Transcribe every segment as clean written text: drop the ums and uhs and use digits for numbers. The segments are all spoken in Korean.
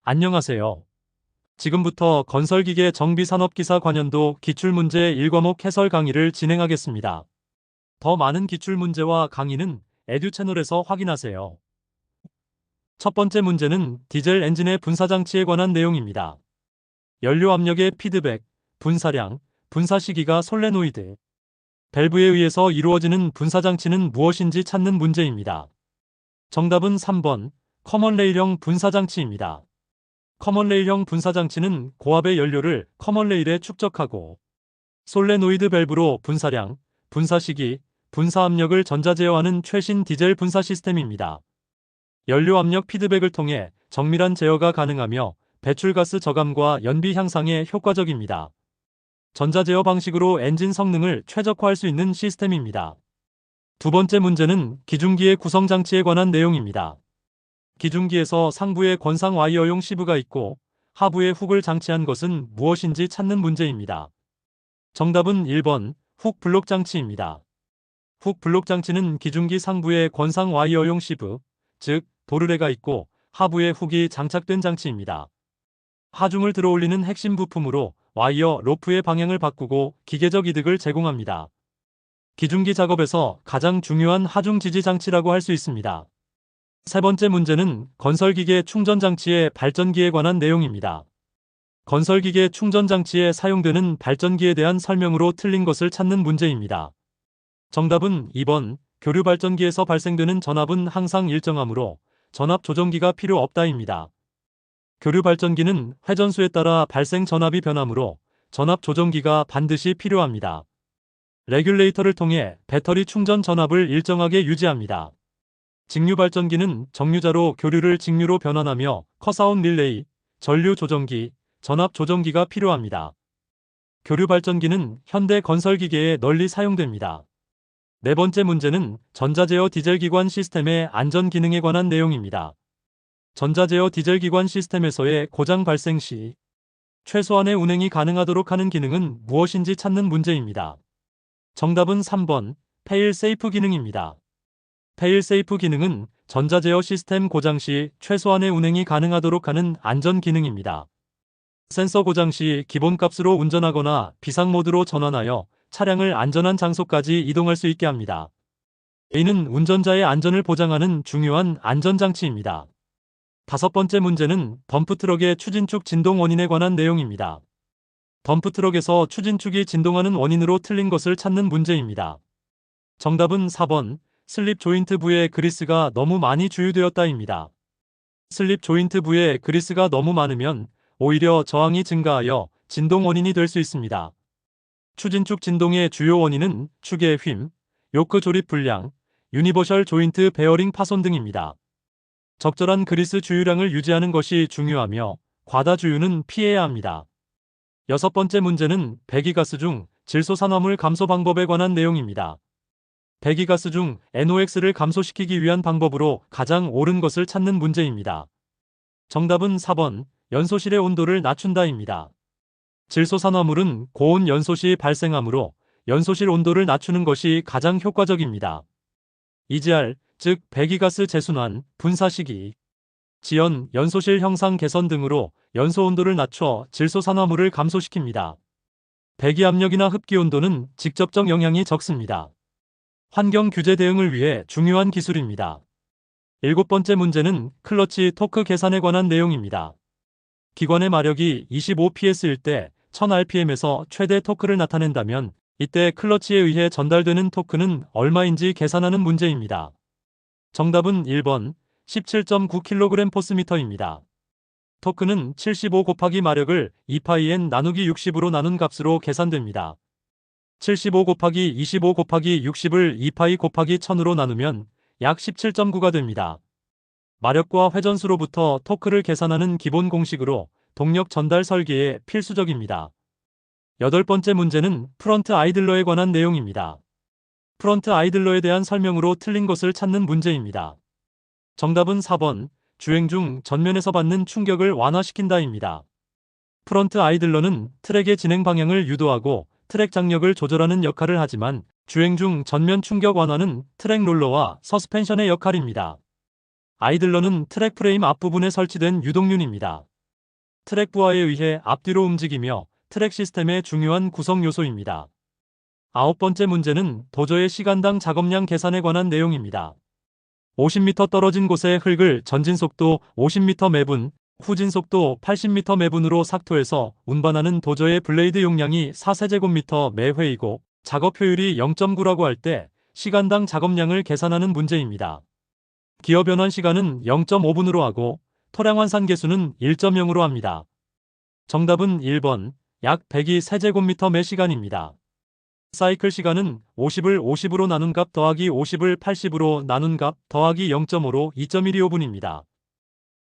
안녕하세요. 지금부터 건설기계 정비산업기사 관연도 기출문제 1과목 해설 강의를 진행하겠습니다. 더 많은 기출문제와 강의는 에듀 채널에서 확인하세요. 첫 번째 문제는 디젤 엔진의 분사장치에 관한 내용입니다. 연료 압력의 피드백, 분사량, 분사 시기가 솔레노이드, 밸브에 의해서 이루어지는 분사장치는 무엇인지 찾는 문제입니다. 정답은 3번, 커먼레일형 분사장치입니다. 커먼레일형 분사장치는 고압의 연료를 커먼레일에 축적하고 솔레노이드 밸브로 분사량, 분사시기, 분사압력을 전자제어하는 최신 디젤 분사 시스템입니다. 연료 압력 피드백을 통해 정밀한 제어가 가능하며 배출가스 저감과 연비 향상에 효과적입니다. 전자제어 방식으로 엔진 성능을 최적화할 수 있는 시스템입니다. 두 번째 문제는 기중기의 구성장치에 관한 내용입니다. 기중기에서 상부에 권상 와이어용 시브가 있고 하부에 훅을 장치한 것은 무엇인지 찾는 문제입니다. 정답은 1번 훅 블록 장치입니다. 훅 블록 장치는 기중기 상부에 권상 와이어용 시브, 즉 도르래가 있고 하부에 훅이 장착된 장치입니다. 하중을 들어올리는 핵심 부품으로 와이어 로프의 방향을 바꾸고 기계적 이득을 제공합니다. 기중기 작업에서 가장 중요한 하중 지지 장치라고 할 수 있습니다. 세 번째 문제는 건설기계 충전장치의 발전기에 관한 내용입니다. 건설기계 충전장치에 사용되는 발전기에 대한 설명으로 틀린 것을 찾는 문제입니다. 정답은 2번, 교류발전기에서 발생되는 전압은 항상 일정하므로 전압 조정기가 필요 없다입니다. 교류발전기는 회전수에 따라 발생 전압이 변하므로 전압 조정기가 반드시 필요합니다. 레귤레이터를 통해 배터리 충전 전압을 일정하게 유지합니다. 직류발전기는 정류자로 교류를 직류로 변환하며 컷아웃 릴레이, 전류 조정기, 전압 조정기가 필요합니다. 교류발전기는 현대 건설기계에 널리 사용됩니다. 네 번째 문제는 전자제어 디젤기관 시스템의 안전 기능에 관한 내용입니다. 전자제어 디젤기관 시스템에서의 고장 발생 시 최소한의 운행이 가능하도록 하는 기능은 무엇인지 찾는 문제입니다. 정답은 3번, 페일 세이프 기능입니다. 페일 세이프 기능은 전자제어 시스템 고장 시 최소한의 운행이 가능하도록 하는 안전 기능입니다. 센서 고장 시 기본값으로 운전하거나 비상모드로 전환하여 차량을 안전한 장소까지 이동할 수 있게 합니다. 이는 운전자의 안전을 보장하는 중요한 안전장치입니다. 다섯 번째 문제는 덤프트럭의 추진축 진동 원인에 관한 내용입니다. 덤프트럭에서 추진축이 진동하는 원인으로 틀린 것을 찾는 문제입니다. 정답은 4번, 슬립 조인트 부에 그리스가 너무 많이 주유되었다입니다. 슬립 조인트 부에 그리스가 너무 많으면 오히려 저항이 증가하여 진동 원인이 될 수 있습니다. 추진축 진동의 주요 원인은 축의 힘, 요크 조립 불량, 유니버셜 조인트 베어링 파손 등입니다. 적절한 그리스 주유량을 유지하는 것이 중요하며 과다 주유는 피해야 합니다. 여섯 번째 문제는 배기가스 중 질소산화물 감소 방법에 관한 내용입니다. 배기가스 중 NOx를 감소시키기 위한 방법으로 가장 옳은 것을 찾는 문제입니다. 정답은 4번, 연소실의 온도를 낮춘다입니다. 질소산화물은 고온 연소 시 발생하므로 연소실 온도를 낮추는 것이 가장 효과적입니다. EGR, 즉 배기가스 재순환, 분사 시기, 지연, 연소실 형상 개선 등으로 연소 온도를 낮춰 질소산화물을 감소시킵니다. 배기 압력이나 흡기 온도는 직접적 영향이 적습니다. 환경 규제 대응을 위해 중요한 기술입니다. 일곱 번째 문제는 클러치 토크 계산에 관한 내용입니다. 기관의 마력이 25ps일 때 1000rpm에서 최대 토크를 나타낸다면 이때 클러치에 의해 전달되는 토크는 얼마인지 계산하는 문제입니다. 정답은 1번, 17.9kg/ms 입니다. 토크는 75 곱하기 마력을 2πn 나누기 60으로 나눈 값으로 계산됩니다. 75 곱하기 25 곱하기 60을 2π 곱하기 1000으로 나누면 약 17.9가 됩니다. 마력과 회전수로부터 토크를 계산하는 기본 공식으로 동력 전달 설계에 필수적입니다. 여덟 번째 문제는 프런트 아이들러에 관한 내용입니다. 프런트 아이들러에 대한 설명으로 틀린 것을 찾는 문제입니다. 정답은 4번, 주행 중 전면에서 받는 충격을 완화시킨다입니다. 프런트 아이들러는 트랙의 진행 방향을 유도하고 트랙 장력을 조절하는 역할을 하지만 주행 중 전면 충격 완화는 트랙 롤러와 서스펜션의 역할입니다. 아이들러는 트랙 프레임 앞부분에 설치된 유동륜입니다. 트랙 부하에 의해 앞뒤로 움직이며 트랙 시스템의 중요한 구성 요소입니다. 9번째 문제는 도저의 시간당 작업량 계산에 관한 내용입니다. 50m 떨어진 곳의 흙을 전진속도 50m 매분, 후진속도 80m 매분으로 삭토해서 운반하는 도저의 블레이드 용량이 4세제곱미터 매 회이고 작업 효율이 0.9라고 할 때 시간당 작업량을 계산하는 문제입니다. 기어 변환 시간은 0.5분으로 하고 토량 환산 계수는 1.0으로 합니다. 정답은 1번 약 102 세제곱미터 매 시간입니다. 사이클 시간은 50을 50으로 나눈 값 더하기 50을 80으로 나눈 값 더하기 0.5로 2.125분입니다.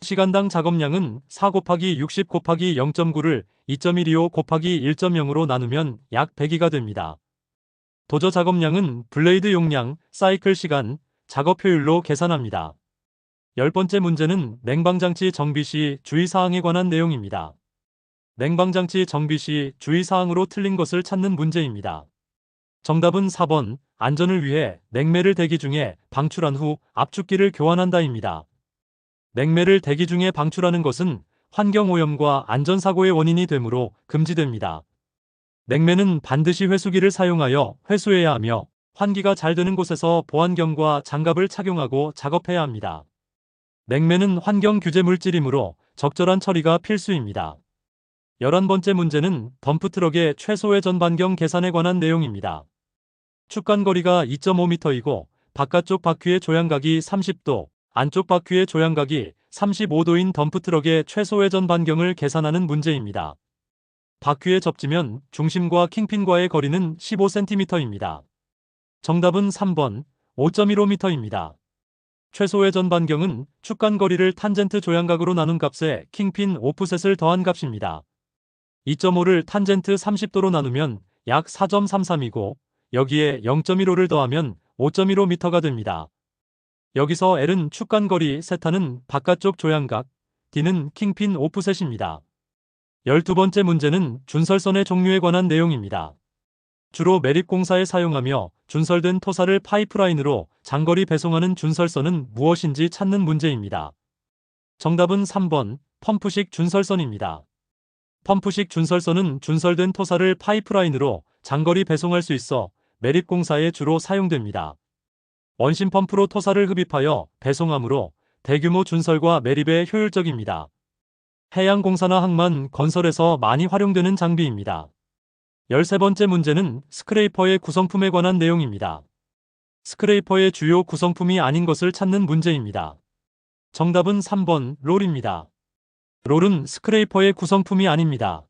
시간당 작업량은 4 곱하기 60 곱하기 0.9를 2.125 곱하기 1.0으로 나누면 약 102가 됩니다. 도저 작업량은 블레이드 용량, 사이클 시간, 작업 효율로 계산합니다. 10번째 문제는 냉방장치 정비 시 주의사항에 관한 내용입니다. 냉방장치 정비 시 주의사항으로 틀린 것을 찾는 문제입니다. 정답은 4번 안전을 위해 냉매를 대기 중에 방출한 후 압축기를 교환한다입니다. 냉매를 대기 중에 방출하는 것은 환경오염과 안전사고의 원인이 되므로 금지됩니다. 냉매는 반드시 회수기를 사용하여 회수해야 하며 환기가 잘 되는 곳에서 보안경과 장갑을 착용하고 작업해야 합니다. 냉매는 환경 규제 물질이므로 적절한 처리가 필수입니다. 11번째 문제는 덤프트럭의 최소 회전 반경 계산에 관한 내용입니다. 축간거리가 2.5m이고 바깥쪽 바퀴의 조향각이 30도, 안쪽 바퀴의 조향각이 35도인 덤프트럭의 최소 회전 반경을 계산하는 문제입니다. 바퀴에 접지면 중심과 킹핀과의 거리는 15cm입니다. 정답은 3번 5.15m입니다. 최소 회전 반경은 축간거리를 탄젠트 조향각으로 나눈 값에 킹핀 오프셋을 더한 값입니다. 2.5를 탄젠트 30도로 나누면 약 4.33이고 여기에 0.15를 더하면 5.15m가 됩니다. 여기서 L은 축간거리, 세타는 바깥쪽 조향각, D는 킹핀 오프셋입니다. 12번째 문제는 준설선의 종류에 관한 내용입니다. 주로 매립공사에 사용하며 준설된 토사를 파이프라인으로 장거리 배송하는 준설선은 무엇인지 찾는 문제입니다. 정답은 3번 펌프식 준설선입니다. 펌프식 준설선은 준설된 토사를 파이프라인으로 장거리 배송할 수 있어 매립공사에 주로 사용됩니다. 원심 펌프로 토사를 흡입하여 배송하므로 대규모 준설과 매립에 효율적입니다. 해양공사나 항만, 건설에서 많이 활용되는 장비입니다. 13번째 문제는 스크레이퍼의 구성품에 관한 내용입니다. 스크레이퍼의 주요 구성품이 아닌 것을 찾는 문제입니다. 정답은 3번 롤입니다. 롤은 스크레이퍼의 구성품이 아닙니다.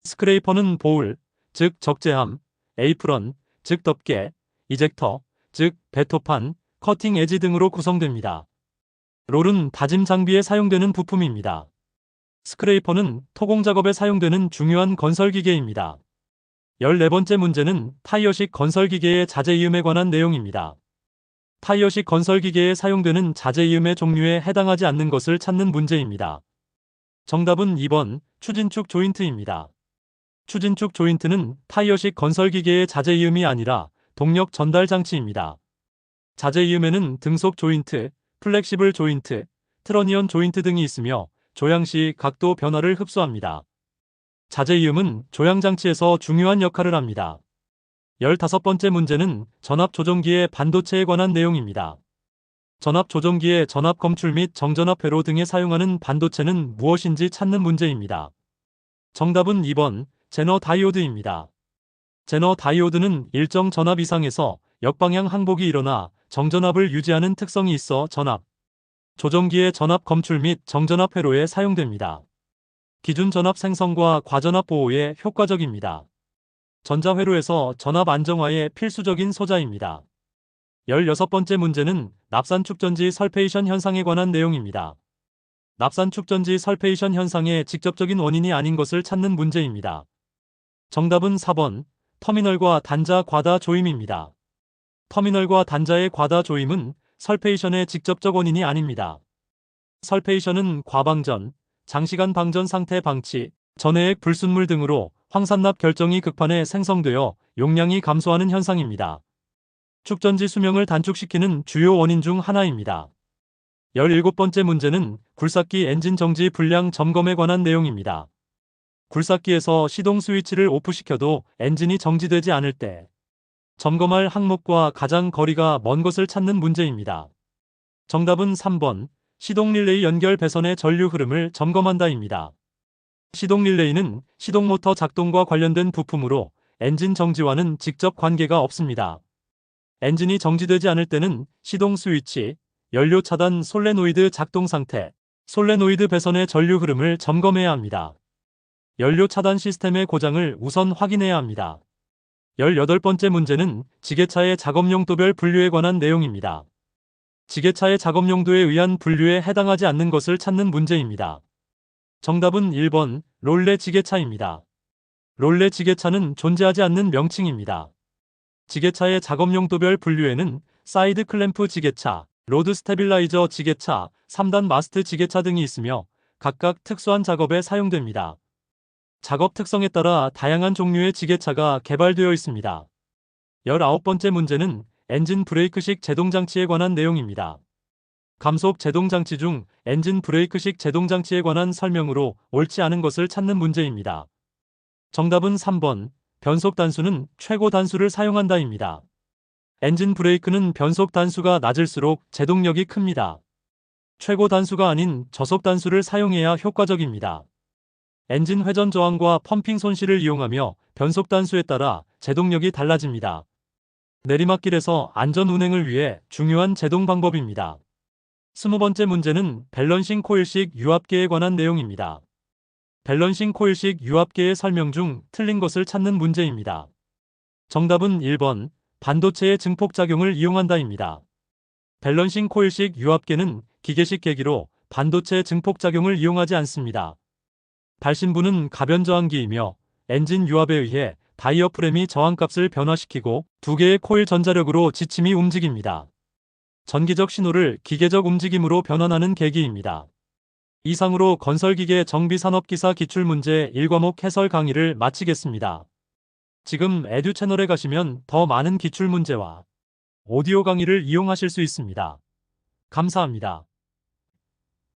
스크레이퍼는 보울, 즉 적재함, 에이프런, 즉 덮개, 이젝터, 즉 배토판, 커팅 에지 등으로 구성됩니다. 롤은 다짐 장비에 사용되는 부품입니다. 스크레이퍼는 토공 작업에 사용되는 중요한 건설 기계입니다. 14번째 문제는 타이어식 건설 기계의 자재이음에 관한 내용입니다. 타이어식 건설 기계에 사용되는 자재이음의 종류에 해당하지 않는 것을 찾는 문제입니다. 정답은 2번 추진축 조인트입니다. 추진축 조인트는 타이어식 건설 기계의 자재이음이 아니라 동력 전달 장치입니다. 자재이음에는 등속 조인트, 플렉시블 조인트, 트러니언 조인트 등이 있으며 조향 시 각도 변화를 흡수합니다. 자재이음은 조향장치에서 중요한 역할을 합니다. 15번째 문제는 전압조종기의 반도체에 관한 내용입니다. 전압조종기의 전압 검출 및 정전압 회로 등에 사용하는 반도체는 무엇인지 찾는 문제입니다. 정답은 2번 제너 다이오드입니다. 제너 다이오드는 일정 전압 이상에서 역방향 항복이 일어나 정전압을 유지하는 특성이 있어 전압 조종기의 전압 검출 및 정전압 회로에 사용됩니다. 기준 전압 생성과 과전압 보호에 효과적입니다. 전자회로에서 전압 안정화에 필수적인 소자입니다. 16번째 문제는 납산 축전지 설페이션 현상에 관한 내용입니다. 납산 축전지 설페이션 현상의 직접적인 원인이 아닌 것을 찾는 문제입니다. 정답은 4번 터미널과 단자 과다 조임입니다. 터미널과 단자의 과다 조임은 설페이션의 직접적 원인이 아닙니다. 설페이션은 과방전, 장시간 방전 상태 방치, 전해액 불순물 등으로 황산납 결정이 극판에 생성되어 용량이 감소하는 현상입니다. 축전지 수명을 단축시키는 주요 원인 중 하나입니다. 17번째 문제는 굴삭기 엔진 정지 불량 점검에 관한 내용입니다. 굴삭기에서 시동 스위치를 오프시켜도 엔진이 정지되지 않을 때 점검할 항목과 가장 거리가 먼 것을 찾는 문제입니다. 정답은 3번 시동 릴레이 연결 배선의 전류 흐름을 점검한다입니다. 시동 릴레이는 시동 모터 작동과 관련된 부품으로 엔진 정지와는 직접 관계가 없습니다. 엔진이 정지되지 않을 때는 시동 스위치, 연료 차단 솔레노이드 작동 상태, 솔레노이드 배선의 전류 흐름을 점검해야 합니다. 연료 차단 시스템의 고장을 우선 확인해야 합니다. 18번째 문제는 지게차의 작업용도별 분류에 관한 내용입니다. 지게차의 작업용도에 의한 분류에 해당하지 않는 것을 찾는 문제입니다. 정답은 1번 롤레 지게차입니다. 롤레 지게차는 존재하지 않는 명칭입니다. 지게차의 작업용도별 분류에는 사이드 클램프 지게차, 로드 스테빌라이저 지게차, 3단 마스트 지게차 등이 있으며 각각 특수한 작업에 사용됩니다. 작업 특성에 따라 다양한 종류의 지게차가 개발되어 있습니다. 19번째 문제는 엔진 브레이크식 제동장치에 관한 내용입니다. 감속 제동장치 중 엔진 브레이크식 제동장치에 관한 설명으로 옳지 않은 것을 찾는 문제입니다. 정답은 3번 변속 단수는 최고 단수를 사용한다입니다. 엔진 브레이크는 변속 단수가 낮을수록 제동력이 큽니다. 최고 단수가 아닌 저속 단수를 사용해야 효과적입니다. 엔진 회전 저항과 펌핑 손실을 이용하며 변속 단수에 따라 제동력이 달라집니다. 내리막길에서 안전 운행을 위해 중요한 제동 방법입니다. 20번째 문제는 밸런싱 코일식 유압계에 관한 내용입니다. 밸런싱 코일식 유압계의 설명 중 틀린 것을 찾는 문제입니다. 정답은 1번 반도체의 증폭작용을 이용한다입니다. 밸런싱 코일식 유압계는 기계식 계기로 반도체 증폭작용을 이용하지 않습니다. 발신부는 가변저항기이며 엔진 유압에 의해 다이어프램이 저항값을 변화시키고 두 개의 코일 전자력으로 지침이 움직입니다. 전기적 신호를 기계적 움직임으로 변환하는 계기입니다. 이상으로 건설기계 정비산업기사 기출문제 1과목 해설 강의를 마치겠습니다. 지금 에듀 채널에 가시면 더 많은 기출문제와 오디오 강의를 이용하실 수 있습니다. 감사합니다.